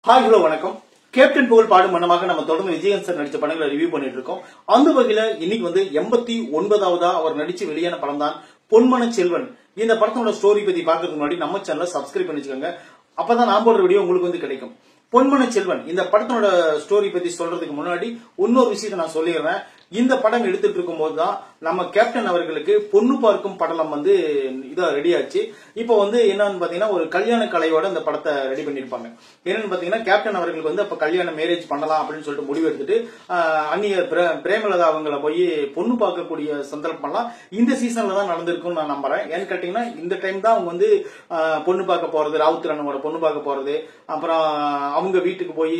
Hi hello வணக்கம். Captain புகழ் பாடும் மன்னமாக நம்ம தொடர்ந்து விஜயகாந்த் சார் நடிச்ச படங்களை ரிவ்யூ பண்ணிட்டு இருக்கோம். அந்த வகையில இன்னைக்கு 89வதா அவர் நடிச்சு வெளியான படம் தான் பொன்மன செல்வன். இந்த படத்தோட ஸ்டோரி பத்தி பாக்கிறதுக்கு முன்னாடி நம்ம சேனலை சப்ஸ்கிரைப் பண்ணி வச்சுக்கோங்க. அப்பதான் நான் போடுற வீடியோ உங்களுக்கு கிடைக்கும். பொன்மன செல்வன் இந்த படத்தோட ஸ்டோரி பத்தி சொல்றதுக்கு முன்னாடி இன்னொரு விஷயத்தை நான் சொல்லிடுறேன். இந்த படம் எடுத்துட்டு இருக்கும் போதுதான் நம்ம கேப்டன் அவர்களுக்கு பொண்ணு பார்க்கும் படலம் இதா ரெடி ஆச்சு. இப்போ என்னன்னு பாத்தீங்கன்னா ஒரு கல்யாண கலையோட இந்த படத்தை ரெடி பண்ணிருப்பாங்க. என்னன்னு பாத்தீங்கன்னா கேப்டன் அவர்களுக்கு அப்ப கல்யாண மேரேஜ் பண்ணலாம் அப்படின்னு சொல்லிட்டு முடிவு எடுத்துட்டு அந்நியர் பிரேமலதா அவங்கள போய் பொண்ணு பார்க்கக்கூடிய சந்தர்ப்பம்லாம் இந்த சீசன்ல தான் நடந்திருக்கும்னு நான் நம்புறேன். ஏன்னு கேட்டீங்கன்னா இந்த டைம் தான் அவங்க பொண்ணு பார்க்க போறது, ராவுத்திரனோட பொண்ணு பார்க்க போறது, அப்புறம் அவங்க வீட்டுக்கு போய்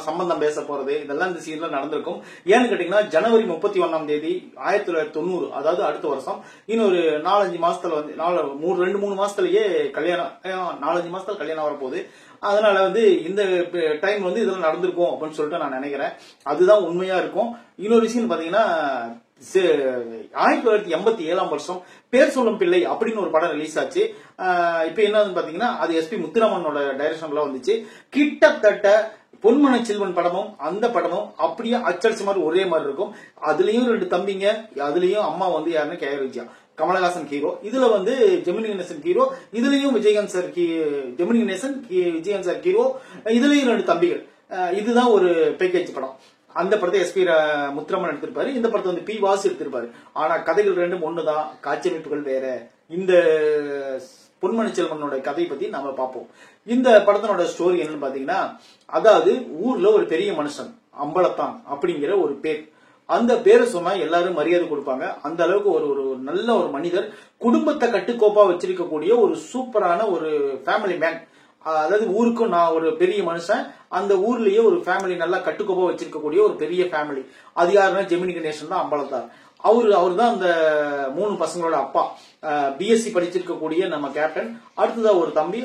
சம்பந்தம் பேச போறது, இதெல்லாம் இந்த சீசன்ல நடந்திருக்கும். ஏன்னு கேட்டீங்கன்னா ஜனவரி 31ஆம் தேதி 1990, அதாவது அடுத்த வருஷம் இன்னொரு 4-5 மாசத்துல 2-3 மாசத்துலயே கல்யாணம், 4-5 மாசத்துல கல்யாணம் வரப்போகுது. அதனால இந்த டைம் இதெல்லாம் நடந்திருக்கும் அப்படின்னு சொல்லிட்டு நான் நினைக்கிறேன். அதுதான் உண்மையா இருக்கும். இன்னொரு விஷயம் பாத்தீங்கன்னா 1987ஆம் வருஷம் பேர் சொல்லும் பிள்ளை அப்படின்னு ஒரு படம் ரிலீஸ் ஆச்சு. இப்ப என்னன்னு பாத்தீங்கன்னா அது எஸ்பி முத்துராமனோட டைரக்ஷன்ல வந்துச்சு. கிட்டத்தட்ட பொன்மன செல்வன் படமும் அந்த படமும் அப்படியே அச்சடிச்ச மாதிரி ஒரே மாதிரி இருக்கும். அதுலயும் 2 தம்பிங்க, அதுலயும் அம்மா யாருன்னு கேஆர் விஜயா, கமலஹாசன் ஹீரோ, இதுல ஜெமினி கணேசன் ஹீரோ, இதுலயும் Vijayakanth sir, Gemini Ganesan Vijayakanth sir hero, இதுலயும் 2 தம்பிகள். இதுதான் ஒரு பேக்கேஜ் படம். அந்த படத்தை எஸ்பி முத்துராமன் எடுத்திருப்பாரு, இந்த படத்தை பி வாசு எடுத்திருப்பாரு. ஆனா கதைகள் ரெண்டும் ஒண்ணுதான், காட்சியமைப்புகள் வேற. இந்த பொன்மன செல்வனோட கதை பத்தி நாம பார்ப்போம். இந்த படத்தினோட ஸ்டோரி என்னன்னு பாத்தீங்கன்னா, அதாவது ஊர்ல ஒரு பெரிய மனுஷன் அம்பலத்தான் அப்படிங்கிற ஒரு பேர். அந்த பேரை சொன்னா எல்லாரும் மரியாதை கொடுப்பாங்க. அந்த அளவுக்கு ஒரு நல்ல ஒரு மனிதர், குடும்பத்தை கட்டுக்கோப்பா வச்சிருக்கக்கூடிய ஒரு சூப்பரான ஒரு ஃபேமிலி மேன். அதாவது ஊருக்கும் நான் ஒரு பெரிய மனுஷன், அந்த ஊர்லயே ஒரு ஃபேமிலி நல்லா கட்டுக்கோப்பா வச்சிருக்கக்கூடிய ஒரு பெரிய ஃபேமிலி. அது யாருன்னா ஜெமினி கணேசன் தான் அம்பலத்தார். அவரு தான் அந்த 3 பசங்களோட அப்பா. பிஎஸ்சி படிச்சிருக்கக்கூடிய நம்ம கேப்டன், அடுத்ததா ஒரு தம்பி,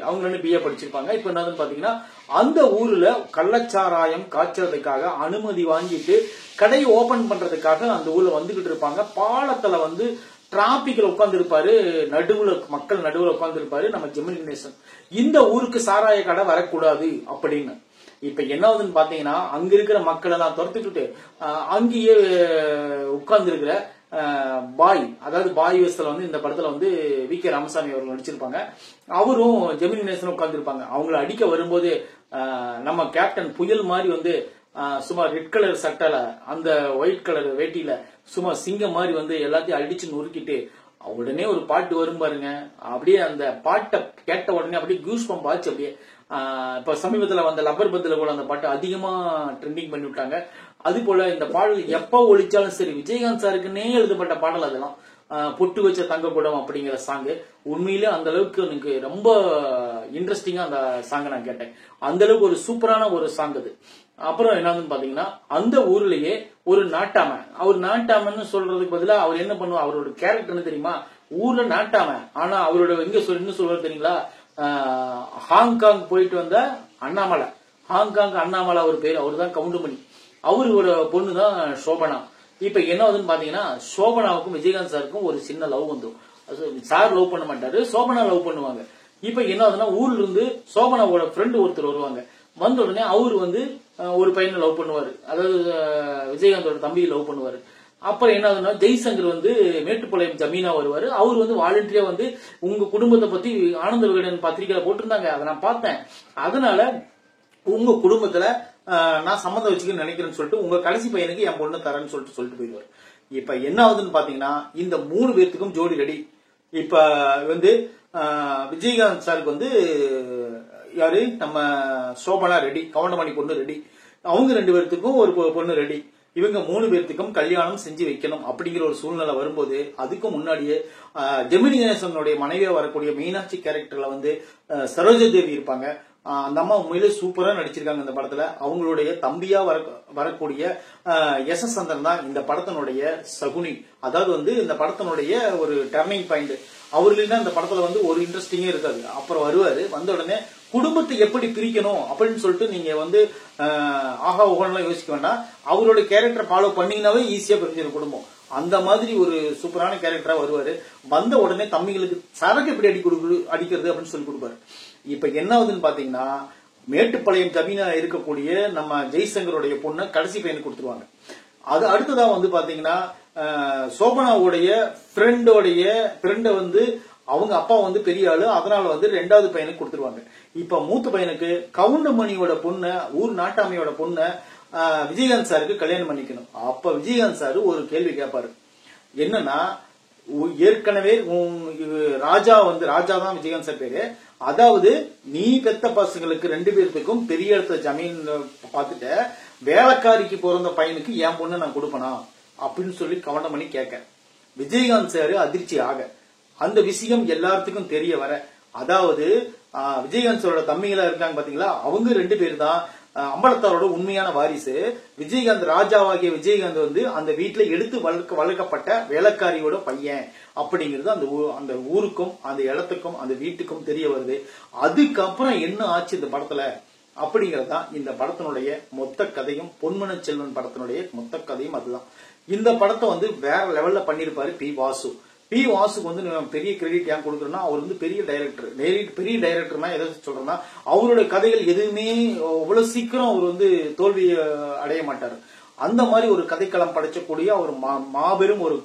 அவங்க 2 பிஏ படிச்சிருப்பாங்க. இப்ப என்னன்னு பாத்தீங்கன்னா அந்த ஊர்ல கள்ளச்சாராயம் காய்ச்சறதுக்காக அனுமதி வாங்கிட்டு கடை ஓபன் பண்றதுக்காக அந்த ஊர்ல வந்துகிட்டு இருப்பாங்க. பாலத்துல டிராபிக்ல உட்கார்ந்து இருப்பாரு, மக்கள் நடுவுல உட்கார்ந்து இருப்பாரு நம்ம ஜெமினி கணேசன். இந்த ஊருக்கு சாராய கடை வரக்கூடாது அப்படின்னு. இப்ப என்னதுன்னு பாத்தீங்கன்னா அங்க இருக்கிற மக்களை எல்லாம் துரத்துக்கிட்டு அங்கேயே உட்கார்ந்து இருக்கிற பாய், அதாவது பாய் வேஷத்துல இந்த படத்துல வி.கே. ராமசாமி அவர்கள் நடிச்சிருப்பாங்க. அவரும் ஜெமினி கணேசன் உட்கார்ந்து இருப்பாங்க. அவங்களை அடிக்க வரும்போது நம்ம கேப்டன் புயல் மாதிரி சும்மா ரெட் கலர் சட்டல அந்த ஒயிட் கலர் வேட்டியில சும்மா சிங்கம் மாதிரி எல்லாத்தையும் அடிச்சு நொறுக்கிட்டு உடனே ஒரு பாட்டு வரும் பாருங்க. அப்படியே அந்த பாட்டை கேட்ட உடனே அப்படியே கூஸ் பம்ப் ஆச்சு. அப்படியே இப்ப சமீபத்துல வந்த லப்பர் பத்துல கூட அந்த பாட்டு அதிகமா ட்ரெண்டிங் பண்ணி விட்டாங்க. அது போல இந்த பாடல் எப்ப ஒழிச்சாலும் சரி, விஜயகாந்த் சாருக்குன்னே எழுதப்பட்ட பாடல் அதெல்லாம். பொட்டு வச்ச தங்க கூடம் அப்படிங்கிற சாங்கு உண்மையிலே அந்த அளவுக்கு எனக்கு ரொம்ப இன்ட்ரெஸ்டிங்கா அந்த சாங்கை நான் கேட்டேன். அந்த அளவுக்கு ஒரு சூப்பரான ஒரு சாங் அது. அப்புறம் என்னன்னு பாத்தீங்கன்னா அந்த ஊர்லயே ஒரு நாட்டாமன், அவர் நாட்டாமன்னு சொல்றதுக்கு பதிலா அவர் என்ன பண்ணுவார், அவரோட கேரக்டர் தெரியுமா, ஊர்ல நாட்டாமன். ஆனா அவரோட என்ன சொல்றது தெரியுங்களா, ஹாங்காங் போயிட்டு வந்த அண்ணாமலை, ஹாங்காங் அண்ணாமலை அவர் பேரு, அவரு தான் கவுண்டமணி. அவரோட பொண்ணுதான் சோபனா. இப்ப என்னதுன்னு பாத்தீங்கன்னா சோபனாவுக்கும் விஜயகாந்த் சாருக்கும் ஒரு சின்ன லவ் வந்துடும். சார் லவ் பண்ண மாட்டாரு, சோபனா லவ் பண்ணுவாங்க. இப்ப என்னதுன்னா ஊர்ல இருந்து சோபனாவோட ஃப்ரெண்டு ஒருத்தர் வருவாங்க. வந்த உடனே அவரு ஒரு பையனை லவ் பண்ணுவாரு, அதாவது விஜயகாந்தோட தம்பியை லவ் பண்ணுவாரு. அப்புறம் என்ன ஜெய்சங்கர் மேட்டுப்பாளையம் ஜமீனா வருவாரு. அவரு வாலண்டியா உங்க குடும்பத்தை பத்தி ஆனந்த விகடன் பத்திரிகையில போட்டிருந்தாங்க, அதை நான் பார்த்தேன். அதனால உங்க குடும்பத்துல நான் சம்மந்தம் வச்சுக்க நினைக்கிறேன்னு சொல்லிட்டு உங்க கடைசி பையனுக்கு என் பொண்ணு தரேன்னு சொல்லிட்டு போயிடுவாரு. இப்ப என்ன ஆகுதுன்னு பாத்தீங்கன்னா இந்த 3 பேர்த்துக்கும் ஜோடி ரெடி. இப்ப விஜயகாந்த் சாருக்கு யாரு நம்ம சோபனா ரெடி, கவுண்டமணி பொண்ணு ரெடி, அவங்க 2 பேர்த்துக்கும் ஒரு பொண்ணு ரெடி. இவங்க 3 பேர்த்துக்கும் கல்யாணம் செஞ்சு வைக்கணும் அப்படிங்கிற ஒரு சூழ்நிலை வரும்போது அதுக்கு முன்னாடியே ஜெமினி கணேசனுடைய மனைவியா வரக்கூடிய மீனாட்சி கேரக்டர்ல சரோஜா தேவி இருப்பாங்க. அந்த அம்மா உண்மையிலே சூப்பரா நடிச்சிருக்காங்க இந்த படத்துல. அவங்களுடைய தம்பியா வரக்கூடிய எஸ்.எஸ். சந்திரன் தான் இந்த படத்தினுடைய சகுனி. அதாவது இந்த படத்தினுடைய ஒரு டர்னிங் பாயிண்ட். அவர்கள்தான் இந்த படத்துல ஒரு இன்ட்ரெஸ்டிங்கே இருக்காது. அப்புறம் வருவாரு, வந்த உடனே குடும்பத்தை எப்படி பிரிக்கணும் அப்படின்னு சொல்லிட்டு நீங்க ஆஹா ஓகலாம் யோசிக்க வேண்டாம். அவரோட கேரக்டர் ஃபாலோ பண்ணீங்கன்னாவே ஈஸியா பிரிஞ்சிடும் குடும்பம். அந்த மாதிரி ஒரு சூப்பரான கேரக்டரா வருவாரு. வந்த உடனே தம்பிகளுக்கு சரக்கு எப்படி அடிக்கிறது அப்படின்னு சொல்லி கொடுப்பாரு. இப்ப என்ன ஆகுதுன்னு பாத்தீங்கன்னா மேட்டுப்பாளையம் ஜமீனா இருக்கக்கூடிய நம்ம ஜெய்சங்கருடைய பொண்ணை கடைசி பையனுக்கு கொடுத்துருவாங்க. அது அடுத்ததா வந்து பாத்தீங்கன்னா சோபனாவுடைய ஃப்ரெண்டை வந்து அவங்க அப்பா வந்து பெரிய ஆளு, அதனால வந்து 2வது பையனுக்கு கொடுத்துருவாங்க. இப்ப மூத்த பையனுக்கு கவுண்டமணியோட பொண்ணு, ஊர் நாட்டாமையோட பொண்ணு விஜயகாந்த் சாருக்கு கல்யாணம் பண்ணிக்கணும். அப்ப விஜயகாந்த் சாரு ஒரு கேள்வி கேட்பாரு. என்னன்னா, ஏற்கனவே ராஜா தான் விஜயகாந்த் சார் பேரு. அதாவது நீ பெத்த பசங்களுக்கு 2 பேர்த்துக்கும் பெரிய இடத்துல ஜமீன் பார்த்துட்டு வேலைக்காரிக்கு பிறந்த பையனுக்கு என் பொண்ணு நான் கொடுப்பனா அப்படின்னு சொல்லி கவுண்டமணி கேட்க, விஜயகாந்த் சாரு அதிர்ச்சி ஆக, அந்த விஷயம் எல்லாத்துக்கும் தெரிய வர, அதாவது விஜயகாந்த் சாரோட தம்பிகளா இருக்காங்க பாத்தீங்களா, அவங்க 2 பேர் தான் அம்பலத்தாரோட உண்மையான வாரிசு. விஜயகாந்த் ராஜாவாகிய விஜயகாந்த் வந்து அந்த வீட்டுல எடுத்து வளர்க்கப்பட்ட வேலைக்காரியோட பையன் அப்படிங்கிறது அந்த ஊருக்கும் அந்த இடத்துக்கும் அந்த வீட்டுக்கும் தெரிய வருது. அதுக்கப்புறம் என்ன ஆச்சு இந்த படத்துல அப்படிங்கறதுதான் இந்த படத்தினுடைய மொத்த கதையும். பொன்மனச் செல்வன் படத்தினுடைய மொத்த கதையும் அதுதான். இந்த படத்தை வந்து வேற லெவல்ல பண்ணிருப்பாரு பி. வாசு. பி. வாசுக்கு வந்து பெரிய கிரெடிட் ஏன் கொடுக்குறேன்னா, அவர் வந்து பெரிய டைரக்டர்னா எதை சொல்றேன்னா, அவருடைய கதைகள் எதுவுமே அவ்வளவு சீக்கிரம் அவர் வந்து தோல்வி அடைய மாட்டாரு. அந்த மாதிரி ஒரு கதைக்களம் படைச்சக்கூடிய ஒரு மாபெரும் ஒரு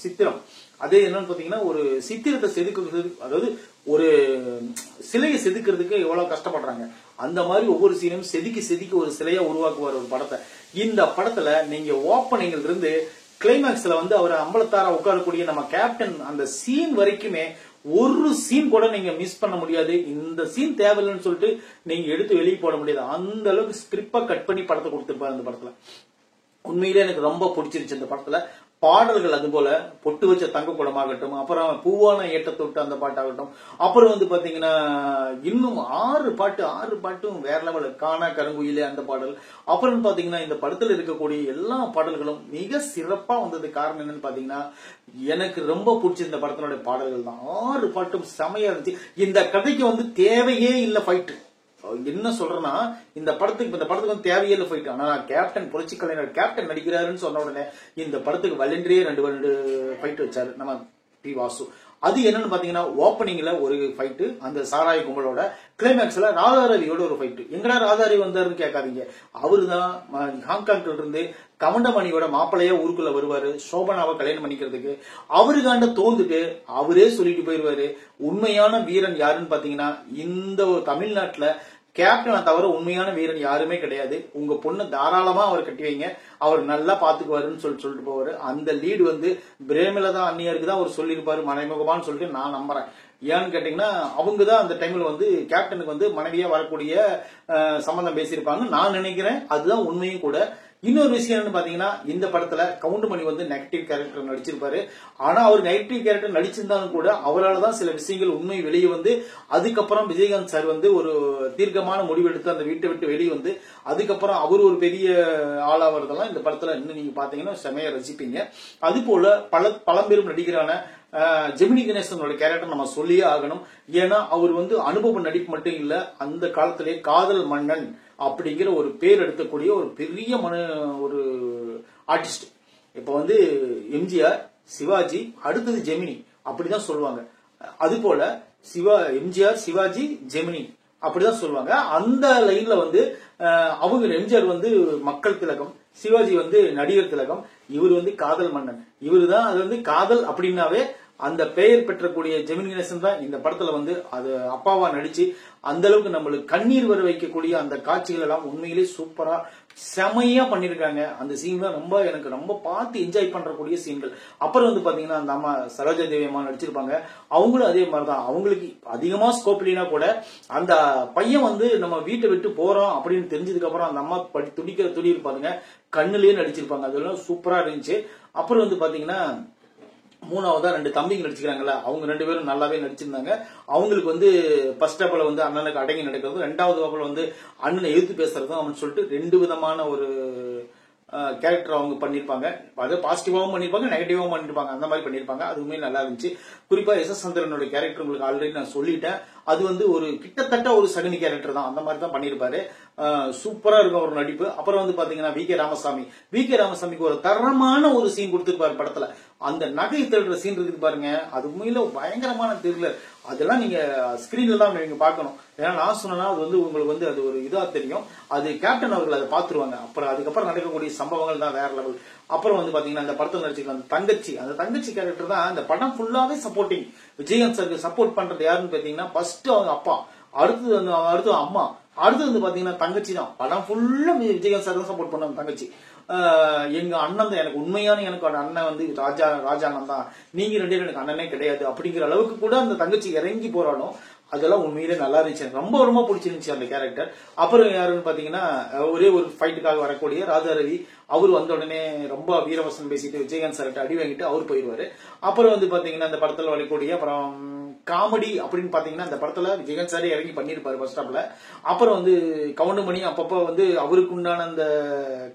சித்திரம். அதே என்னன்னு பாத்தீங்கன்னா, ஒரு சித்திரத்தை செதுக்குறது, அதாவது ஒரு சிலையை செதுக்கிறதுக்கு எவ்வளவு கஷ்டப்படுறாங்க, அந்த மாதிரி ஒவ்வொரு சீனும் செதுக்கி ஒரு சிலையா உருவாக்குவார் ஒரு படத்தை. இந்த படத்துல நீங்க ஓப்பனிங்ல இருந்து கிளைமேக்ஸ்ல வந்து அவர் அம்பலத்தாரா உட்காரக்கூடிய நம்ம கேப்டன் அந்த சீன் வரைக்குமே ஒரு சீன் கூட நீங்க மிஸ் பண்ண முடியாது. இந்த சீன் தேவையில்லைன்னு சொல்லிட்டு நீங்க எடுத்து வெளியே போட முடியாது. அந்த அளவுக்கு ஸ்கிரிப்டா கட் பண்ணி படத்தை கொடுத்திருப்பாரு இந்த படத்துல. உண்மையிலே எனக்கு ரொம்ப பிடிச்சிருச்சு இந்த படத்துல. பாடல்கள் அது போல பொட்டு வச்ச தங்க குடமாகட்டும், அப்புறம் பூவான ஏட்டத்தொட்டு அந்த பாட்டாகட்டும், அப்புறம் வந்து பாத்தீங்கன்னா இன்னும் 6 பாட்டும் வேற லெவல். காணா கருங்குயிலே அந்த பாடல், அப்புறம் பாத்தீங்கன்னா இந்த படத்துல இருக்கக்கூடிய எல்லா பாடல்களும் மிக சிறப்பா வந்தது. காரணம் என்னன்னு பாத்தீங்கன்னா, எனக்கு ரொம்ப பிடிச்ச இந்த படத்தினுடைய பாடல்கள் தான். 6 பாட்டும் செமையா இருந்துச்சு. இந்த கதைக்கு வந்து தேவையே இல்ல ஃபைட். என்ன சொல்றேன்னா, இந்த படத்துக்கு வந்து தேவையே இல்லை ஃபைட். ஆனா கேப்டன் புரட்சி கலைஞர் கேப்டன் நடிக்கிறாருன்னு சொன்ன உடனே இந்த படத்துக்கு வலன்றியே 2 ஃபைட் வச்சாரு நம்ம பி. வாசு. அது என்னன்னு பாத்தீங்கன்னா, ஓப்பனிங்ல ஒரு ஃபைட்டு அந்த சாராய கும்பலோட, கிளைமேக்ஸ்ல ராதாரவியோட ஒரு ஃபைட். எங்கடா ராதாரவி வந்தாருன்னு கேட்காதீங்க, அவருதான் ஹாங்காங்ல இருந்து கவுண்டமணியோட மாப்பிள்ளையா ஊருக்குள்ள வருவாரு சோபனாவை கல்யாணம் பண்ணிக்கிறதுக்கு. அவருக்காண்ட தோந்துட்டு அவரே சொல்லிட்டு போயிருவாரு. உண்மையான வீரன் யாருன்னு பாத்தீங்கன்னா, இந்த தமிழ்நாட்டுல கேப்டனை தவிர உண்மையான வீரன் யாருமே கிடையாது. உங்க பொண்ணு தாராளமா அவர் கட்டி வைங்க, அவர் நல்லா பாத்துக்குவாருன்னு சொல்லிட்டு போவாரு. அந்த லீடு வந்து பிரேமலதா அந்நியருக்கு தான் அவர் சொல்லியிருப்பாரு மறைமுகமான்னு சொல்லிட்டு நான் நம்புறேன். ஏன்னு கேட்டீங்கன்னா, அவங்கதான் அந்த டைம்ல வந்து கேப்டனுக்கு வந்து மனைவியா வரக்கூடிய சம்பந்தம் பேசியிருப்பாங்க நான் நினைக்கிறேன். அதுதான் உண்மையும் கூட. இன்னொரு விஷயம் என்னன்னு பாத்தீங்கன்னா, இந்த படத்துல கவுண்டமணி வந்து நெகட்டிவ் கேரக்டர் நடிச்சிருப்பாரு. ஆனா அவர் நெகட்டிவ் கேரக்டர் நடிச்சிருந்தாலும் கூட அவரால் தான் சில விஷயங்கள் உண்மை வெளியே வந்து, அதுக்கப்புறம் விஜயகாந்த் சார் வந்து ஒரு தீர்க்கமான முடிவெடுத்து அந்த வீட்டை விட்டு வெளியே வந்து, அதுக்கப்புறம் அவர் ஒரு பெரிய ஆளாவதெல்லாம் இந்த படத்துல இன்னும் நீங்க பாத்தீங்கன்னா செமையா ரசிப்பீங்க. அது போல பழம்பெரும் நடிகரான ஜெமினி கணேசனோட கேரக்டர் நம்ம சொல்லியே ஆகணும். ஏன்னா அவர் வந்து அனுபவ நடிப்பு மட்டும் இல்ல, அந்த காலத்திலே காதல் மன்னன் அப்படிங்கிற ஒரு பேர் எடுக்கக்கூடிய ஒரு பெரிய ஒரு ஆர்டிஸ்ட். இப்ப வந்து எம்ஜிஆர், சிவாஜி, அடுத்தது ஜெமினி அப்படிதான் சொல்லுவாங்க. அது போல எம்ஜிஆர், சிவாஜி, ஜெமினி அப்படிதான் சொல்லுவாங்க. அந்த லைன்ல வந்து அவங்க எம்ஜிஆர் வந்து மக்கள் திலகம், சிவாஜி வந்து நடிகர் திலகம், இவர் வந்து காதல் மன்னன். இவரு தான் அது வந்து காதல் அப்படின்னாவே அந்த பெயர் பெற்றக்கூடிய ஜெமினி கணேசன் தான் இந்த படத்துல வந்து அது அப்பாவா நடிச்சு அந்த அளவுக்கு நம்மளுக்கு கண்ணீர் வர வைக்கக்கூடிய அந்த காட்சிகள் எல்லாம் உண்மையிலே சூப்பரா செமையா பண்ணிருக்காங்க. அந்த சீன்லாம் எனக்கு ரொம்ப பார்த்து என்ஜாய் பண்றக்கூடிய சீன்கள். அப்புறம் வந்து பாத்தீங்கன்னா அந்த அம்மா சரோஜா தேவி அம்மா நடிச்சிருப்பாங்க. அவங்களும் அதே மாதிரிதான். அவங்களுக்கு அதிகமா ஸ்கோப் இல்லைனா கூட அந்த பையன் வந்து நம்ம வீட்டை விட்டு போறோம் அப்படின்னு தெரிஞ்சதுக்கு அப்புறம் அந்த அம்மா துடி இருப்பாங்க, கண்ணுலயே நடிச்சிருப்பாங்க. அதெல்லாம் சூப்பரா இருந்துச்சு. அப்புறம் வந்து பாத்தீங்கன்னா 3வதா 2 தம்பிங்க நடிச்சுக்கிறாங்கல்ல, அவங்க 2 பேரும் நல்லாவே நடிச்சிருந்தாங்க. அவங்களுக்கு வந்து ஃபர்ஸ்ட் ஆஃப்ல வந்து அண்ணனுக்கு அடங்கி நடக்கிறதும், 2வது ஆஃப்ல வந்து அண்ணனை எதிர்த்து பேசுறதும் அப்படின்னு சொல்லிட்டு 2 விதமான ஒரு கேரக்டர் அவங்க பண்ணிருப்பாங்க. அது பாசிட்டிவாவும் பண்ணிருப்பாங்க, நெகட்டிவாவும் பண்ணிருப்பாங்க. அந்த மாதிரி பண்ணிருப்பாங்க. அதுவுமே நல்லா இருந்துச்சு. குறிப்பா எஸ். சந்திரனோட கேரக்டர் உங்களுக்கு ஆல்ரெடி நான் சொல்லிட்டேன். அது வந்து ஒரு கிட்டத்தட்ட ஒரு சகுனி கேரக்டர் தான். அந்த மாதிரி தான் பண்ணிருப்பாரு. சூப்பரா இருக்கும் ஒரு நடிப்பு. அப்புறம் வந்து பாத்தீங்கன்னா வி. கே. ராமசாமிக்கு ஒரு தரமான ஒரு சீன் கொடுத்திருப்பாரு படத்துல. அந்த நகை திருடுற சீன் இருக்குது பாருங்க, அது உண்மையில பயங்கரமான த்ரில்லர். அதெல்லாம் நீங்க ஸ்கிரீன்ல தான் நீங்க பார்க்கணும். ஏன்னா நான் சொன்னா அது வந்து உங்களுக்கு வந்து அது ஒரு இதா தெரியும். அது கேப்டன் அவர்கள் அதை பாத்துருவாங்க. அப்புறம் அதுக்கப்புறம் நடக்கக்கூடிய சம்பவங்கள் தான் வேற லெவல். அப்புறம் வந்து பாத்தீங்கன்னா அந்த படத்தில் நடிச்சிருக்க அந்த தங்கச்சி கேரக்டர் தான் அந்த படம் ஃபுல்லாவே சப்போர்ட்டிங். விஜயகாந்த் சாருக்கு சப்போர்ட் பண்றது யாருன்னு பாத்தீங்கன்னா ஃபர்ஸ்ட் அவங்க அப்பா, அடுத்து அம்மா, அடுத்து வந்து பாத்தீங்கன்னா தங்கச்சி தான். படம் ஃபுல்லா விஜயகாந்த் சார் தான் சப்போர்ட் பண்ணாங்க தங்கச்சி. எங்க அண்ணன் தான் எனக்கு உண்மையான எனக்கு அண்ணன் வந்து ராஜா அண்ணன் தான், நீங்க 2 பேரும் எனக்கு அண்ணனே கிடையாது அப்படிங்கிற அளவுக்கு கூட அந்த தங்கச்சி இறங்கி போராடும். அதெல்லாம் உண்மையிலே நல்லா இருந்துச்சு. ரொம்ப ரொம்ப பிடிச்சிருந்துச்சு அந்த கேரக்டர். அப்புறம் யாருன்னு பாத்தீங்கன்னா ஒரே ஒரு ஃபைட்டுக்காக வரக்கூடிய ராஜா ரவி, அவர் வந்த உடனே ரொம்ப வீரவசனம் பேசிட்டு விஜயகாந்த் சார்கிட்ட அடி வாங்கிட்டு அவர் போயிடுவாரு. அப்புறம் வந்து பாத்தீங்கன்னா அந்த படத்துல வரக்கூடிய அப்புறம் காமெடி அப்படின்னு பாத்தீங்கன்னா அந்த படத்துல விஜயகாந்த் சாரே இறங்கி பண்ணிருப்பாரு ஃபர்ஸ்ட் ஹாப்ல. அப்புறம் வந்து கவுண்டமணி அப்பப்ப வந்து அவருக்கு உண்டான அந்த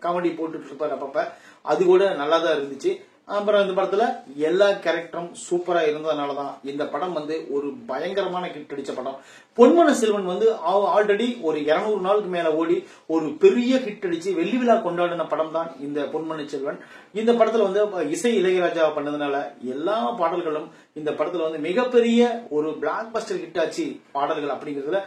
காமெடி போட்டுட்டு இருப்பாரு அப்பப்ப, அது கூட நல்லா தான் இருந்துச்சு. அப்புறம் இந்த படத்துல எல்லா கேரக்டரும் சூப்பரா இருந்ததுனாலதான் இந்த படம் வந்து ஒரு பயங்கரமான ஹிட் அடிச்ச படம். பொன்மன செல்வன் வந்து ஆல்ரெடி ஒரு 200 நாளுக்கு மேல ஓடி ஒரு பெரிய ஹிட் அடிச்சு வெள்ளி விழா கொண்டாடின படம் தான் இந்த பொன்மன செல்வன். இந்த படத்துல வந்து இசை இளையராஜா பண்ணதுனால எல்லா பாடல்களும் இந்த படத்துல வந்து மிகப்பெரிய ஒரு பிளாக் பஸ்டர் ஹிட் ஆச்சு பாடல்கள் அப்படிங்கிறதுல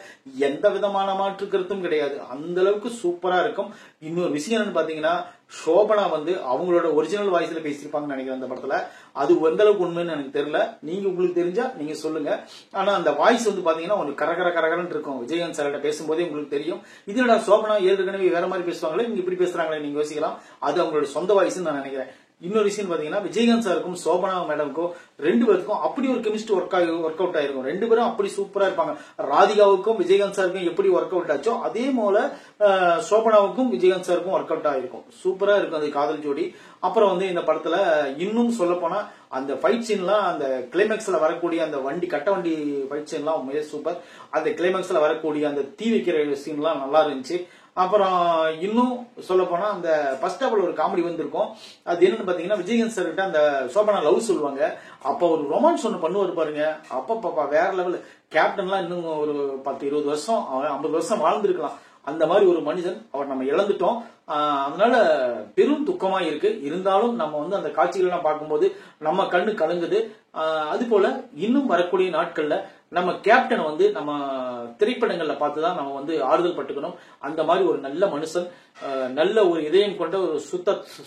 எந்த விதமான மாற்று கருத்தும் கிடையாது. அந்த அளவுக்கு சூப்பரா இருக்கும். இன்னொரு விஷயம் என்னன்னு பாத்தீங்கன்னா சோபனா வந்து அவங்களோட ஒரிஜினல் வாய்ஸ்ல பேசியிருப்பாங்கன்னு நினைக்கிறேன் அந்த படத்துல. அது எந்த அளவுக்கு உண்மைன்னு எனக்கு தெரியல, நீங்க உங்களுக்கு தெரிஞ்சா நீங்க சொல்லுங்க. ஆனா அந்த வாய்ஸ் வந்து பாத்தீங்கன்னா ஒரு கரகரன்னு இருக்கும். விஜயகாந்த் சார்கிட்ட பேசும்போதே உங்களுக்கு தெரியும், இதோட சோபனா ஏற்கனவே வேற மாதிரி பேசுவாங்களே, நீங்க இப்படி பேசுறாங்களே நீங்க யோசிக்கலாம். அது அவங்களோட சொந்த வாய்ஸ்ன்னு நான் நினைக்கிறேன். இன்னொரு விஷயம் பாத்தீங்கன்னா விஜயகாந்த் சாருக்கும் சோபனா மேடமுக்கும் 2 பேருக்கும் அப்படி ஒரு கெமிஸ்ட்ரி ஒர்க் அவுட் ஆயிருக்கும். 2 பேரும் அப்படி சூப்பரா இருப்பாங்க. ராதிகாவுக்கும் விஜயகாந்த் சாருக்கும் எப்படி ஒர்க் அவுட் ஆச்சோ அதே போல சோபனாவுக்கும் விஜயகாந்த் சாருக்கும் ஒர்க் அவுட் ஆயிருக்கும். சூப்பரா இருக்கும் அந்த காதல் ஜோடி. அப்புறம் வந்து இந்த படத்துல இன்னும் சொல்ல போனா அந்த ஃபைட் சீன்லாம், அந்த கிளைமேக்ஸ்ல வரக்கூடிய அந்த கட்ட வண்டி ஃபைட் சீன்லாம் உண்மையே சூப்பர். அந்த கிளைமேக்ஸ்ல வரக்கூடிய அந்த தீ வைக்கிற சீன்லாம் நல்லா இருந்துச்சு. அப்புறம் இன்னும் சொல்ல போனா அந்த ஃபர்ஸ்ட் ஹாப்ல ஒரு காமெடி வந்திருக்கும். அது என்னன்னு பாத்தீங்கன்னா விஜயகாந்த் சார் கிட்ட அந்த சோபனா லவ் சொல்லுவாங்க. அப்ப ஒரு ரொமான்ஸ் ஒண்ணு பண்ணுவாரு பாருங்க, அப்ப வேற லெவல். கேப்டன்லாம் இன்னும் ஒரு 10-20 வருஷம் 50 வருஷம் வாழ்ந்திருக்கலாம். அந்த மாதிரி ஒரு மனிதன், அவர் நம்ம இழந்துட்டோம். அதனால பெரும் துக்கமா இருக்கு. இருந்தாலும் நம்ம வந்து அந்த காட்சிகள் எல்லாம் பார்க்கும்போது நம்ம கண்ணு கலங்குது. அது போல இன்னும் வரக்கூடிய நாட்கள்ல நம்ம கேப்டனை வந்து நம்ம திரைப்படங்கள்ல பார்த்துதான் நம்ம வந்து ஆறுதல் பட்டுக்கணும். அந்த மாதிரி ஒரு நல்ல மனுஷன், நல்ல ஒரு இதயம் கொண்ட ஒரு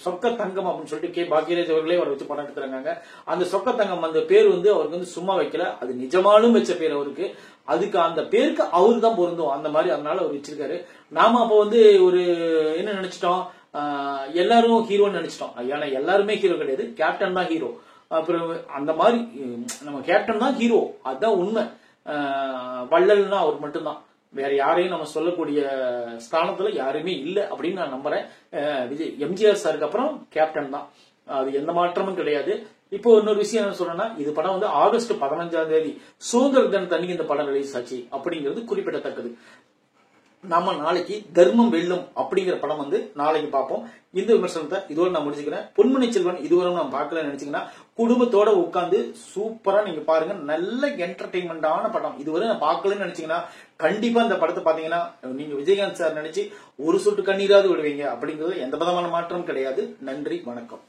சொக்க தங்கம் அப்படின்னு சொல்லிட்டு பாக்யராஜ் அவர்களே அவரை வச்சு படம் எடுத்துறாங்க. அந்த சொக்க தங்கம் அந்த பேர் வந்து அவருக்கு வந்து சும்மா வைக்கல, அது நிஜமாலும் வச்ச பேர் அவருக்கு. அதுக்கு அந்த பேருக்கு அவரு தான் பொருந்தும் அந்த மாதிரி, அதனால அவர் வச்சிருக்காரு. நாம அப்ப வந்து ஒரு என்ன நினைச்சிட்டோம், எல்லாரும் ஹீரோன்னு நினைச்சிட்டோம். ஏன்னா எல்லாருமே ஹீரோ கிடையாது, கேப்டன் தான் ஹீரோ. அப்புறம் அந்த மாதிரி நம்ம கேப்டன் தான் ஹீரோ, அதுதான் உண்மை. வள்ளல்னா அவர் மட்டும்தான், வேற யாரையும் நம்ம சொல்லக்கூடிய ஸ்தானத்துல யாருமே இல்லை அப்படின்னு நான் நம்புறேன். எம்ஜிஆர் சாருக்கு அப்புறம் கேப்டன் தான், அது எந்த மாற்றமும் கிடையாது. இப்போ இன்னொரு விஷயம் என்ன சொல்றேன்னா, இது படம் வந்து ஆகஸ்ட் 15ஆம் தேதி சுதந்திர தினத்தன்னைக்கு இந்த படம் ரிலீஸ் ஆச்சு அப்படிங்கிறது குறிப்பிடத்தக்கது. நம்ம நாளைக்கு தர்மம் வெல்லும் அப்படிங்கிற படம் வந்து நாளைக்கு பார்ப்போம். இந்த விமர்சனத்தை இதோட நான் முடிச்சுக்கிறேன். பொன்மன செல்வன் இதுவரை நான் பார்க்கல நினைச்சீங்கன்னா குடும்பத்தோட உட்காந்து சூப்பரா நீங்க பாருங்க. நல்ல என்டர்டைன்மெண்டான படம். இதுவரை நான் பார்க்கலன்னு நினைச்சீங்கன்னா கண்டிப்பா இந்த படத்தை பாத்தீங்கன்னா நீங்க விஜயகாந்த் சார் நினைச்சு ஒரு சொட்டு கண்ணீராவது விடுவீங்க. அப்படிங்கிறது எந்த விதமான மாற்றம் கிடையாது. நன்றி, வணக்கம்.